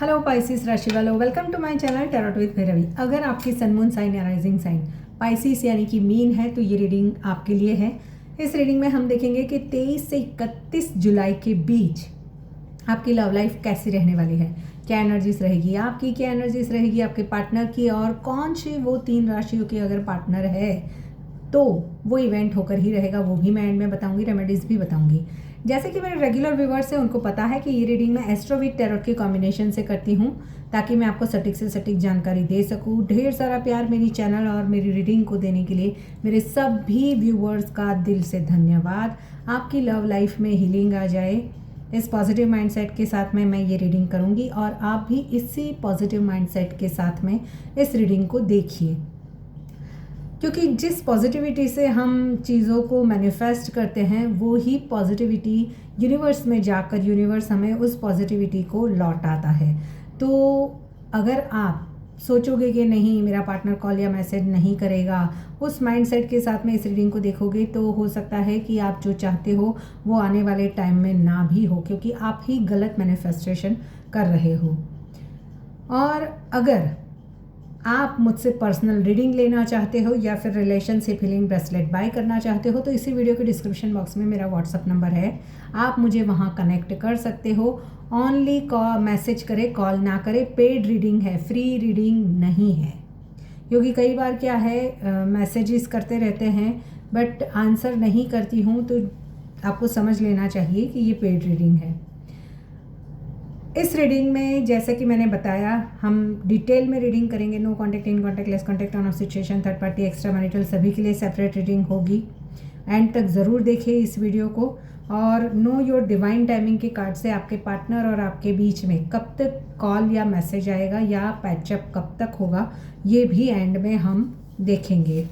Hello Pisces राशि वालों, welcome to my channel tarot with Bhairavi. अगर आपकी सन मून साइन या राइजिंग साइन पाइसिस यानी कि मीन है तो ये रीडिंग आपके लिए है। इस रीडिंग में हम देखेंगे कि 23 से 31 जुलाई के बीच आपकी लव लाइफ कैसी रहने वाली है, क्या एनर्जीज रहेगी आपकी, क्या एनर्जीज रहेगी आपके पार्टनर की, और कौन सी वो 3 राशियों की अगर पार्टनर है तो वो इवेंट होकर ही रहेगा, वो भी मैं एंड में बताऊंगी, रेमेडीज भी बताऊंगी। जैसे कि मेरे रेगुलर व्यूवर्स हैं उनको पता है कि ये रीडिंग मैं एस्ट्रो विद टैरोट के कॉम्बिनेशन से करती हूँ ताकि मैं आपको सटीक से सटीक जानकारी दे सकूँ। ढेर सारा प्यार मेरी चैनल और मेरी रीडिंग को देने के लिए मेरे सभी व्यूवर्स का दिल से धन्यवाद। आपकी लव लाइफ में हीलिंग आ जाए, इस पॉजिटिव माइंडसेट के साथ में मैं ये रीडिंग करूँगी और आप भी इसी पॉजिटिव माइंडसेट के साथ में इस रीडिंग को देखिए, क्योंकि जिस पॉजिटिविटी से हम चीज़ों को मैनिफेस्ट करते हैं वो ही पॉजिटिविटी यूनिवर्स में जाकर यूनिवर्स हमें उस पॉजिटिविटी को लौटाता है। तो अगर आप सोचोगे कि नहीं मेरा पार्टनर कॉल या मैसेज नहीं करेगा, उस माइंडसेट के साथ में इस रीडिंग को देखोगे तो हो सकता है कि आप जो चाहते हो वो आने वाले टाइम में ना भी हो, क्योंकि आप ही गलत मैनिफेस्टेशन कर रहे हो। और अगर आप मुझसे पर्सनल रीडिंग लेना चाहते हो या फिर रिलेशनशिप हीलिंग ब्रेसलेट बाय करना चाहते हो तो इसी वीडियो के डिस्क्रिप्शन बॉक्स में मेरा व्हाट्सअप नंबर है, आप मुझे वहाँ कनेक्ट कर सकते हो। ओनली कॉल मैसेज करें, कॉल ना करें। पेड रीडिंग है, फ्री रीडिंग नहीं है, क्योंकि कई बार क्या है मैसेजेस करते रहते हैं बट आंसर नहीं करती हूँ, तो आपको समझ लेना चाहिए कि ये पेड रीडिंग है। इस रीडिंग में जैसे कि मैंने बताया हम डिटेल में रीडिंग करेंगे। No contact, in contact, less contact, on off situation, third party, extra marital, सभी के लिए सेपरेट रीडिंग होगी। एंड तक ज़रूर देखिए इस वीडियो को। और नो योर डिवाइन टाइमिंग के कार्ड से आपके पार्टनर और आपके बीच में कब तक कॉल या मैसेज आएगा या पैचअप कब तक होगा ये भी एंड में हम देखेंगे।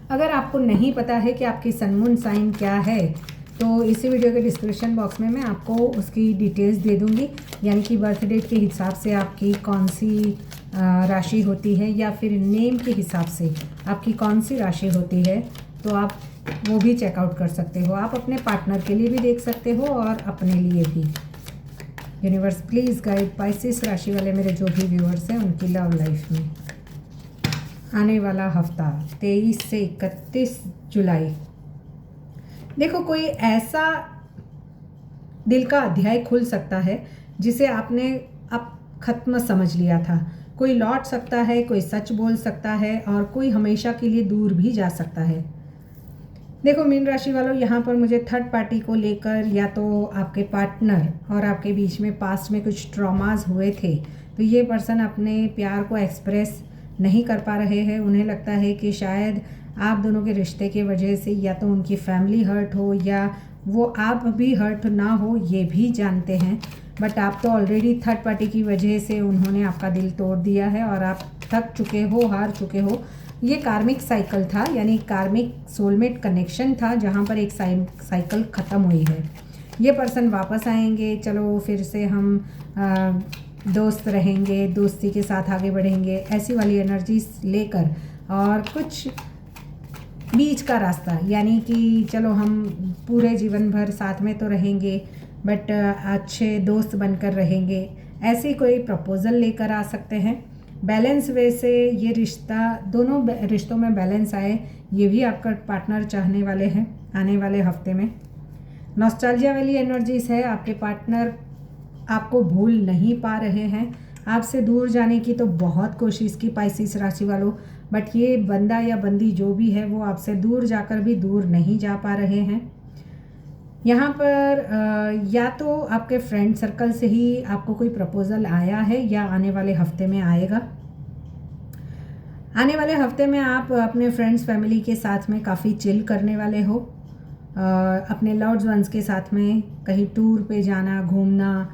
अगर आपको नहीं पता है कि आपकी सन मून साइन क्या है तो इसी वीडियो के डिस्क्रिप्शन बॉक्स में मैं आपको उसकी डिटेल्स दे दूंगी, यानी कि बर्थ डेट के हिसाब से आपकी कौन सी राशि होती है या फिर नेम के हिसाब से आपकी कौन सी राशि होती है, तो आप वो भी चेकआउट कर सकते हो। आप अपने पार्टनर के लिए भी देख सकते हो और अपने लिए भी। यूनिवर्स प्लीज़ गाइड पाइसिस राशि वाले मेरे जो भी व्यूअर्स हैं उनकी लव लाइफ में आने वाला हफ्ता 23 से 31 जुलाई। देखो, कोई ऐसा दिल का अध्याय खुल सकता है जिसे आपने अब ख़त्म समझ लिया था। कोई लौट सकता है, कोई सच बोल सकता है और कोई हमेशा के लिए दूर भी जा सकता है। देखो मीन राशि वालों, यहाँ पर मुझे थर्ड पार्टी को लेकर या तो आपके पार्टनर और आपके बीच में पास्ट में कुछ ट्रॉमास हुए थे, तो ये पर्सन अपने प्यार को एक्सप्रेस नहीं कर पा रहे हैं। उन्हें लगता है कि शायद आप दोनों के रिश्ते की वजह से या तो उनकी फैमिली हर्ट हो या वो आप भी हर्ट ना हो, ये भी जानते हैं। बट आप तो ऑलरेडी थर्ड पार्टी की वजह से उन्होंने आपका दिल तोड़ दिया है और आप थक चुके हो, हार चुके हो। ये कार्मिक साइकिल था, यानी कार्मिक सोलमेट कनेक्शन था जहाँ पर एक साइकिल ख़त्म हुई है। ये पर्सन वापस आएंगे, चलो फिर से हम दोस्त रहेंगे, दोस्ती के साथ आगे बढ़ेंगे, ऐसी वाली एनर्जी लेकर, और कुछ बीच का रास्ता, यानी कि चलो हम पूरे जीवन भर साथ में तो रहेंगे बट अच्छे दोस्त बनकर रहेंगे, ऐसी कोई प्रपोज़ल लेकर आ सकते हैं। बैलेंस वे से ये रिश्ता, दोनों रिश्तों में बैलेंस आए, ये भी आपका पार्टनर चाहने वाले हैं आने वाले हफ्ते में। नॉस्टैल्जिया वाली एनर्जीज है, आपके पार्टनर आपको भूल नहीं पा रहे हैं। आपसे दूर जाने की तो बहुत कोशिश की पाइसिस राशि वालों, बट ये बंदा या बंदी जो भी है वो आपसे दूर जाकर भी दूर नहीं जा पा रहे हैं। यहाँ पर या तो आपके फ्रेंड सर्कल से ही आपको कोई प्रपोज़ल आया है या आने वाले हफ्ते में आएगा। आने वाले हफ्ते में आप अपने फ्रेंड्स फैमिली के साथ में काफ़ी चिल करने वाले हो। अपने लव्ड वंस के साथ में कहीं टूर पे जाना, घूमना,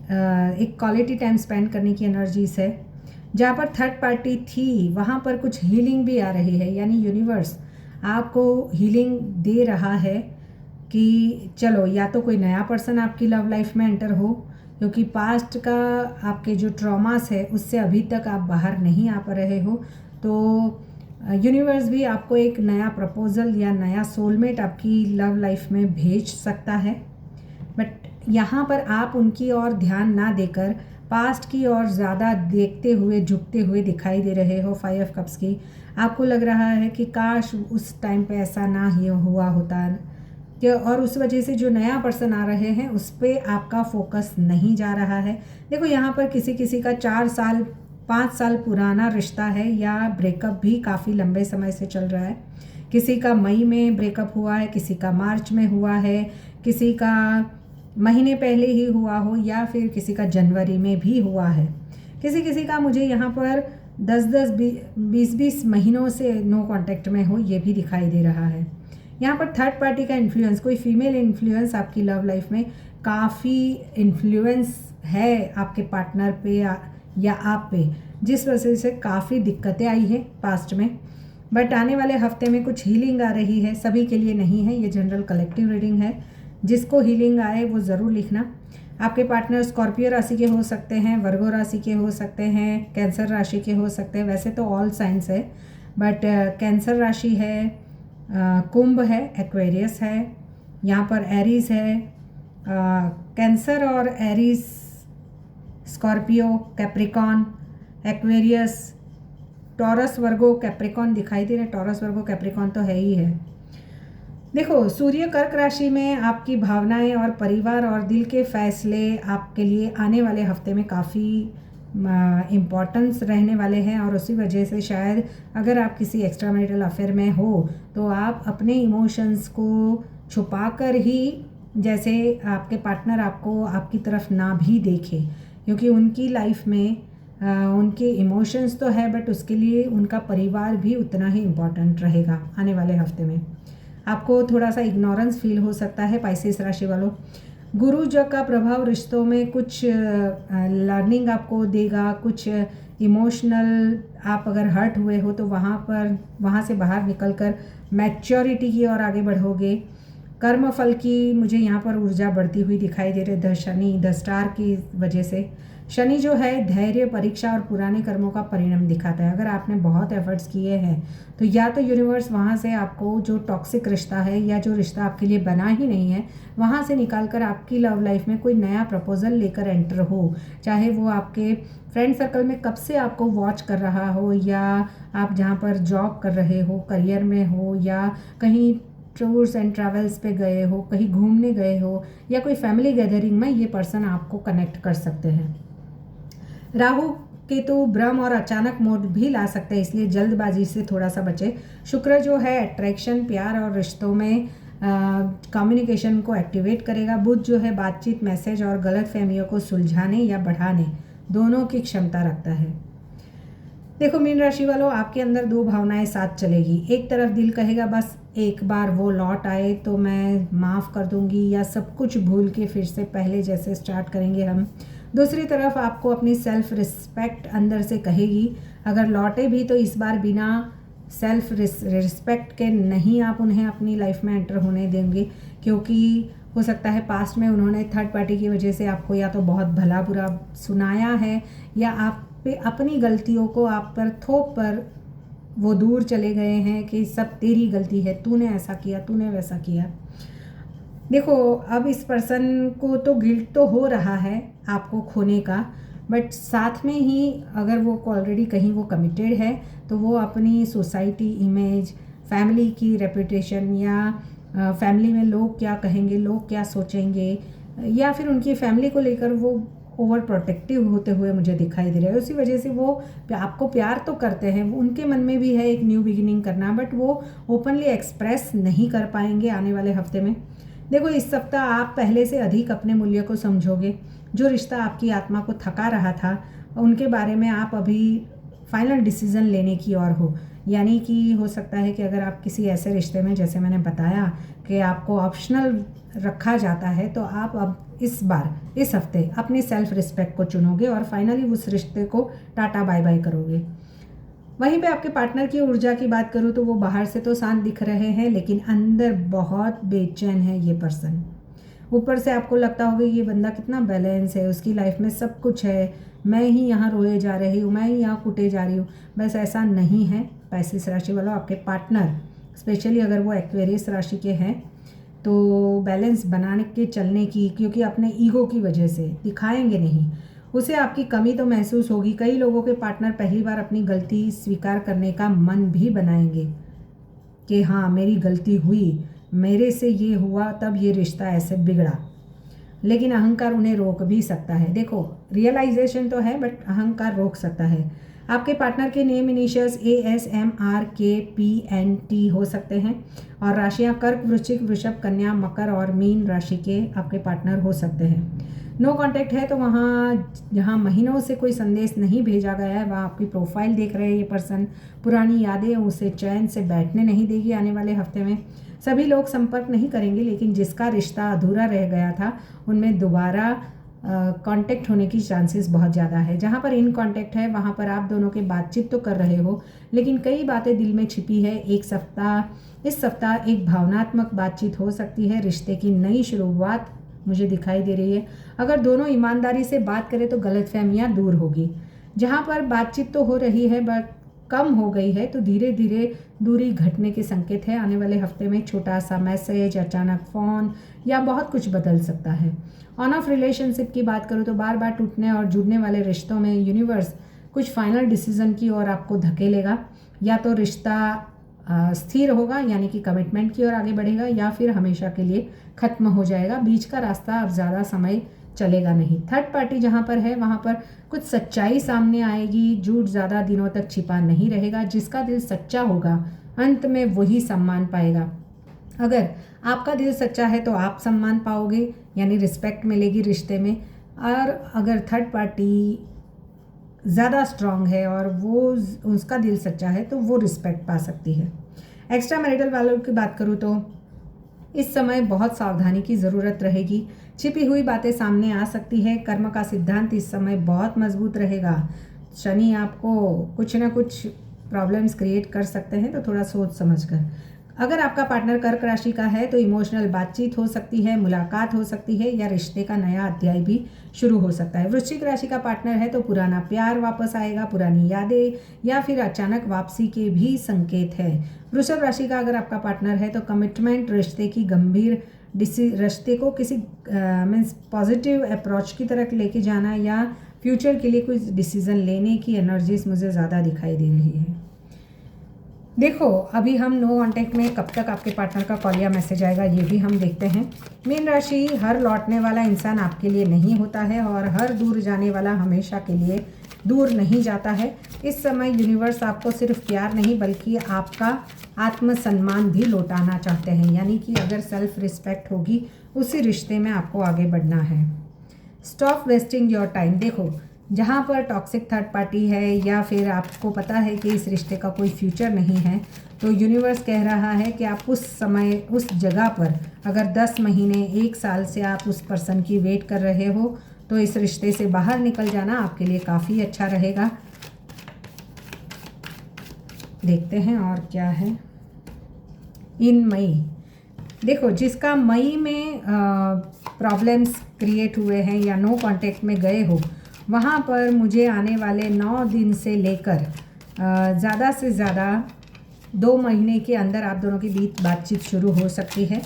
एक क्वालिटी टाइम स्पेंड करने की एनर्जीज है। जहाँ पर थर्ड पार्टी थी वहाँ पर कुछ हीलिंग भी आ रही है, यानी यूनिवर्स आपको हीलिंग दे रहा है कि चलो या तो कोई नया पर्सन आपकी लव लाइफ में एंटर हो, क्योंकि पास्ट का आपके जो ट्रॉमास है उससे अभी तक आप बाहर नहीं आ पा रहे हो, तो यूनिवर्स भी आपको एक नया प्रपोज़ल या नया सोलमेट आपकी लव लाइफ में भेज सकता है। बट यहाँ पर आप उनकी ओर ध्यान ना देकर पास्ट की और ज़्यादा देखते हुए झुकते हुए दिखाई दे रहे हो। 5 ऑफ कप्स की आपको लग रहा है कि काश उस टाइम पे ऐसा ना ही हुआ होता कि, और उस वजह से जो नया पर्सन आ रहे हैं उस पर आपका फोकस नहीं जा रहा है। देखो यहाँ पर किसी किसी का 4 साल 5 साल पुराना रिश्ता है या ब्रेकअप भी काफ़ी लंबे समय से चल रहा है। किसी का मई में ब्रेकअप हुआ है, किसी का मार्च में हुआ है, किसी का महीने पहले ही हुआ हो या फिर किसी का जनवरी में भी हुआ है। किसी किसी का मुझे यहाँ पर 10-10 20-20 महीनों से नो कांटेक्ट में हो, ये भी दिखाई दे रहा है। यहाँ पर थर्ड पार्टी का इन्फ्लुएंस, कोई फीमेल इन्फ्लुएंस आपकी लव लाइफ में काफ़ी इन्फ्लुएंस है आपके पार्टनर पे या आप पे, जिस वजह से काफ़ी दिक्कतें आई है पास्ट में। बट आने वाले हफ्ते में कुछ हीलिंग आ रही है, सभी के लिए नहीं है, ये जनरल कलेक्टिव रीडिंग है। जिसको हीलिंग आए वो ज़रूर लिखना। आपके पार्टनर स्कॉर्पियो राशि के हो सकते हैं, वर्गो राशि के हो सकते हैं, कैंसर राशि के हो सकते हैं। वैसे तो ऑल साइंस है, बट कैंसर राशि है, कुंभ है, एक्वेरियस है, यहाँ पर एरीज है। कैंसर और Aries, Scorpio, Capricorn, Aquarius, Taurus, Virgo, Capricorn दिखाई दे रहे हैं। टॉरस, वर्गो, कैप्रिकॉन तो है ही है। देखो सूर्य कर्क राशि में आपकी भावनाएं और परिवार और दिल के फैसले आपके लिए आने वाले हफ्ते में काफ़ी इम्पॉर्टेंस रहने वाले हैं, और उसी वजह से शायद अगर आप किसी एक्स्ट्रा मैरिटल अफेयर में हो तो आप अपने इमोशंस को छुपा कर ही, जैसे आपके पार्टनर आपको आपकी तरफ ना भी देखे, क्योंकि उनकी लाइफ में उनके इमोशंस तो है बट उसके लिए उनका परिवार भी उतना ही इम्पॉर्टेंट रहेगा आने वाले हफ्ते में। आपको थोड़ा सा इग्नोरेंस फील हो सकता है पाइसेस राशि वालों। गुरु जो का प्रभाव रिश्तों में कुछ लर्निंग आपको देगा, कुछ इमोशनल, आप अगर हर्ट हुए हो तो वहाँ से बाहर निकलकर मैच्योरिटी की ओर आगे बढ़ोगे। कर्म फल की मुझे यहाँ पर ऊर्जा बढ़ती हुई दिखाई दे रही है शनि, द स्टार की वजह से। शनि जो है धैर्य, परीक्षा और पुराने कर्मों का परिणाम दिखाता है। अगर आपने बहुत एफर्ट्स किए हैं तो या तो यूनिवर्स वहाँ से आपको जो टॉक्सिक रिश्ता है या जो रिश्ता आपके लिए बना ही नहीं है वहाँ से निकाल कर आपकी लव लाइफ में कोई नया प्रपोजल लेकर एंटर हो, चाहे वो आपके फ्रेंड सर्कल में कब से आपको वॉच कर रहा हो, या आप जहाँ पर जॉब कर रहे हो, करियर में हो, या कहीं टूर्स एंड ट्रैवल्स पे गए हो, कहीं घूमने गए हो, या कोई फैमिली गैदरिंग में ये पर्सन आपको कनेक्ट कर सकते हैं। राहु केतु भ्रम और अचानक मोड भी ला सकते हैं, इसलिए जल्दबाजी से थोड़ा सा बचे। शुक्र जो है अट्रैक्शन, प्यार और रिश्तों में कम्युनिकेशन को एक्टिवेट करेगा। बुध जो है बातचीत, मैसेज और गलत फहमियों को सुलझाने या बढ़ाने दोनों की क्षमता रखता है। देखो मीन राशि वालों, आपके अंदर दो भावनाएं साथ चलेगी। एक तरफ दिल कहेगा बस एक बार वो लौट आए तो मैं माफ़ कर दूंगी, या सब कुछ भूल के फिर से पहले जैसे स्टार्ट करेंगे हम। दूसरी तरफ आपको अपनी सेल्फ रिस्पेक्ट अंदर से कहेगी अगर लौटे भी तो इस बार बिना सेल्फ रिस्पेक्ट के नहीं आप उन्हें अपनी लाइफ में एंटर होने देंगे, क्योंकि हो सकता है पास्ट में उन्होंने थर्ड पार्टी की वजह से आपको या तो बहुत भला बुरा सुनाया है, या आप पे अपनी गलतियों को आप पर थोप पर वो दूर चले गए हैं कि सब तेरी गलती है, तूने ऐसा किया, तूने वैसा किया। देखो अब इस पर्सन को तो गिल्ट तो हो रहा है आपको खोने का, बट साथ में ही अगर वो ऑलरेडी कहीं वो कमिटेड है तो वो अपनी सोसाइटी इमेज, फैमिली की रेपुटेशन, या फैमिली में लोग क्या कहेंगे, लोग क्या सोचेंगे, या फिर उनकी फैमिली को लेकर वो ओवर प्रोटेक्टिव होते हुए मुझे दिखाई दे रहा है। उसी वजह से वो आपको प्यार तो करते हैं, उनके मन में भी है एक न्यू बिगिनिंग करना, बट वो ओपनली एक्सप्रेस नहीं कर पाएंगे आने वाले हफ्ते में। देखो इस सप्ताह आप पहले से अधिक अपने मूल्य को समझोगे। जो रिश्ता आपकी आत्मा को थका रहा था उनके बारे में आप अभी फाइनल डिसीजन लेने की ओर हो, यानी कि हो सकता है कि अगर आप किसी ऐसे रिश्ते में, जैसे मैंने बताया कि आपको ऑप्शनल रखा जाता है, तो आप अब इस बार इस हफ्ते अपनी सेल्फ रिस्पेक्ट को चुनोगे और फाइनली उस रिश्ते को टाटा बाय बाय करोगे। वहीं पे आपके पार्टनर की ऊर्जा की बात करूँ तो वो बाहर से तो शांत दिख रहे हैं लेकिन अंदर बहुत बेचैन है ये पर्सन। ऊपर से आपको लगता होगा ये बंदा कितना बैलेंस है, उसकी लाइफ में सब कुछ है, मैं ही यहाँ रोए जा रही हूँ, मैं ही यहाँ कूटे जा रही हूँ। बस ऐसा नहीं है पाइसेस राशि वालों। आपके पार्टनर स्पेशली अगर वो एक्वेरियस राशि के हैं तो बैलेंस बनाने के चलने की, क्योंकि अपने ईगो की वजह से दिखाएंगे नहीं, उसे आपकी कमी तो महसूस होगी। कई लोगों के पार्टनर पहली बार अपनी गलती स्वीकार करने का मन भी बनाएंगे कि हाँ मेरी गलती हुई, मेरे से ये हुआ, तब ये रिश्ता ऐसे बिगड़ा। लेकिन अहंकार उन्हें रोक भी सकता है। देखो, रियलाइजेशन तो है बट अहंकार रोक सकता है। आपके पार्टनर के नेम इनिशियल्स ASMRKPNT हो सकते हैं और राशियां कर्क, वृश्चिक, वृषभ, कन्या, मकर और मीन राशि के आपके पार्टनर हो सकते हैं। नो कांटेक्ट है तो वहाँ जहाँ महीनों से कोई संदेश नहीं भेजा गया है, वहाँ आपकी प्रोफाइल देख रहे हैं ये पर्सन। पुरानी यादें उसे चैन से बैठने नहीं देगी आने वाले हफ्ते में। सभी लोग संपर्क नहीं करेंगे, लेकिन जिसका रिश्ता अधूरा रह गया था उनमें दोबारा कांटेक्ट होने की चांसेस बहुत ज़्यादा है। जहाँ पर इन कांटेक्ट है वहाँ पर आप दोनों के बातचीत तो कर रहे हो, लेकिन कई बातें दिल में छिपी है। इस सप्ताह एक भावनात्मक बातचीत हो सकती है। रिश्ते की नई शुरुआत मुझे दिखाई दे रही है। अगर दोनों ईमानदारी से बात करें तो गलतफहमियां दूर होगी। जहाँ पर बातचीत तो हो रही है बट कम हो गई है, तो धीरे धीरे दूरी घटने के संकेत है। आने वाले हफ्ते में छोटा सा मैसेज, अचानक फ़ोन या बहुत कुछ बदल सकता है। ऑन ऑफ रिलेशनशिप की बात करूँ तो बार बार टूटने और जुड़ने वाले रिश्तों में यूनिवर्स कुछ फाइनल डिसीजन की ओर आपको धकेलेगा। या तो रिश्ता स्थिर होगा यानी कि कमिटमेंट की ओर आगे बढ़ेगा, या फिर हमेशा के लिए ख़त्म हो जाएगा। बीच का रास्ता अब ज़्यादा समय चलेगा नहीं। थर्ड पार्टी जहाँ पर है वहाँ पर कुछ सच्चाई सामने आएगी। झूठ ज़्यादा दिनों तक छिपा नहीं रहेगा। जिसका दिल सच्चा होगा अंत में वही सम्मान पाएगा। अगर आपका दिल सच्चा है तो आप सम्मान पाओगे, यानी रिस्पेक्ट मिलेगी रिश्ते में। और अगर थर्ड पार्टी ज़्यादा स्ट्रांग है और वो उसका दिल सच्चा है तो वो रिस्पेक्ट पा सकती है। एक्स्ट्रा मैरिटल वैल्यू की बात करूँ तो इस समय बहुत सावधानी की ज़रूरत रहेगी। छिपी हुई बातें सामने आ सकती है। कर्म का सिद्धांत इस समय बहुत मजबूत रहेगा। शनि आपको कुछ ना कुछ प्रॉब्लम्स क्रिएट कर सकते हैं, तो थोड़ा सोच समझ कर। अगर आपका पार्टनर कर्क राशि का है तो इमोशनल बातचीत हो सकती है, मुलाकात हो सकती है या रिश्ते का नया अध्याय भी शुरू हो सकता है। वृश्चिक राशि का पार्टनर है तो पुराना प्यार वापस आएगा, पुरानी यादें या फिर अचानक वापसी के भी संकेत है। वृषभ राशि का अगर आपका पार्टनर है तो कमिटमेंट, रिश्ते की गंभीर रिश्ते को किसी मीन्स पॉजिटिव अप्रोच की तरफ लेके जाना या फ्यूचर के लिए कुछ डिसीजन लेने की एनर्जीज मुझे ज़्यादा दिखाई दे रही है। देखो, अभी हम नो कांटेक्ट में कब तक आपके पार्टनर का कॉल या मैसेज आएगा ये भी हम देखते हैं। मीन राशि, हर लौटने वाला इंसान आपके लिए नहीं होता है और हर दूर जाने वाला हमेशा के लिए दूर नहीं जाता है। इस समय यूनिवर्स आपको सिर्फ प्यार नहीं बल्कि आपका आत्मसम्मान भी लौटाना चाहते हैं, यानी कि अगर सेल्फ रिस्पेक्ट होगी उसी रिश्ते में आपको आगे बढ़ना है। Stop wasting your time. देखो, जहाँ पर टॉक्सिक थर्ड पार्टी है या फिर आपको पता है कि इस रिश्ते का कोई फ्यूचर नहीं है, तो यूनिवर्स कह रहा है कि आप उस समय उस जगह पर अगर 10 महीने 1 साल से आप उस पर्सन की वेट कर रहे हो तो इस रिश्ते से बाहर निकल जाना आपके लिए काफ़ी अच्छा रहेगा। देखते हैं और क्या है इन मई। देखो, जिसका मई में प्रॉब्लम्स क्रिएट हुए हैं या नो कांटेक्ट में गए हो, वहाँ पर मुझे आने वाले 9 दिन से लेकर ज़्यादा से ज़्यादा 2 महीने के अंदर आप दोनों के बीच बातचीत शुरू हो सकती है।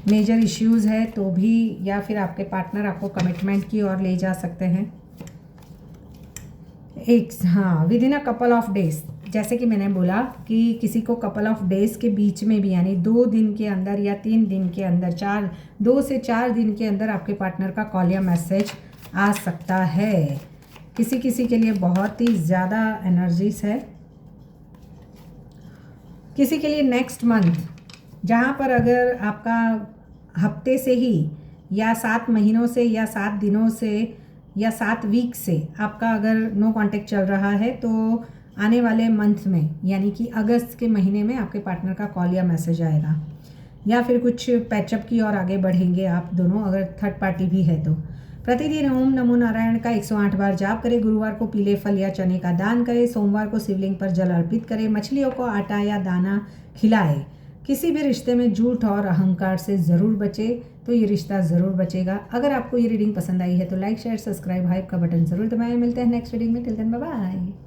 मेजर इश्यूज़ है तो भी, या फिर आपके पार्टनर आपको कमिटमेंट की ओर ले जा सकते हैं। With in a couple of days, जैसे कि मैंने बोला कि किसी को कपल ऑफ डेज़ के बीच में भी, यानी 2 दिन के अंदर या 3 दिन के अंदर, 2 से 4 दिन के अंदर आपके पार्टनर का कॉल या मैसेज आ सकता है। किसी किसी के लिए बहुत ही ज़्यादा एनर्जीज है, किसी के लिए नेक्स्ट मंथ, जहाँ पर अगर आपका हफ्ते से ही या 7 महीनों से या 7 दिनों से या 7 वीक से आपका अगर नो कांटेक्ट चल रहा है, तो आने वाले मंथ में यानी कि अगस्त के महीने में आपके पार्टनर का कॉल या मैसेज आएगा, या फिर कुछ पैचअप की और आगे बढ़ेंगे आप दोनों, अगर थर्ड पार्टी भी है तो। प्रतिदिन ओम नमो नारायण का 108 बार जाप करें। गुरुवार को पीले फल या चने का दान करें। सोमवार को शिवलिंग पर जल अर्पित करें। मछलियों को आटा या दाना खिलाएं। किसी भी रिश्ते में झूठ और अहंकार से ज़रूर बचे, तो ये रिश्ता ज़रूर बचेगा। अगर आपको ये रीडिंग पसंद आई है तो लाइक, शेयर, सब्सक्राइब, हाइप का बटन ज़रूर दबाएं। मिलते हैं नेक्स्ट रीडिंग में। Till then bye bye.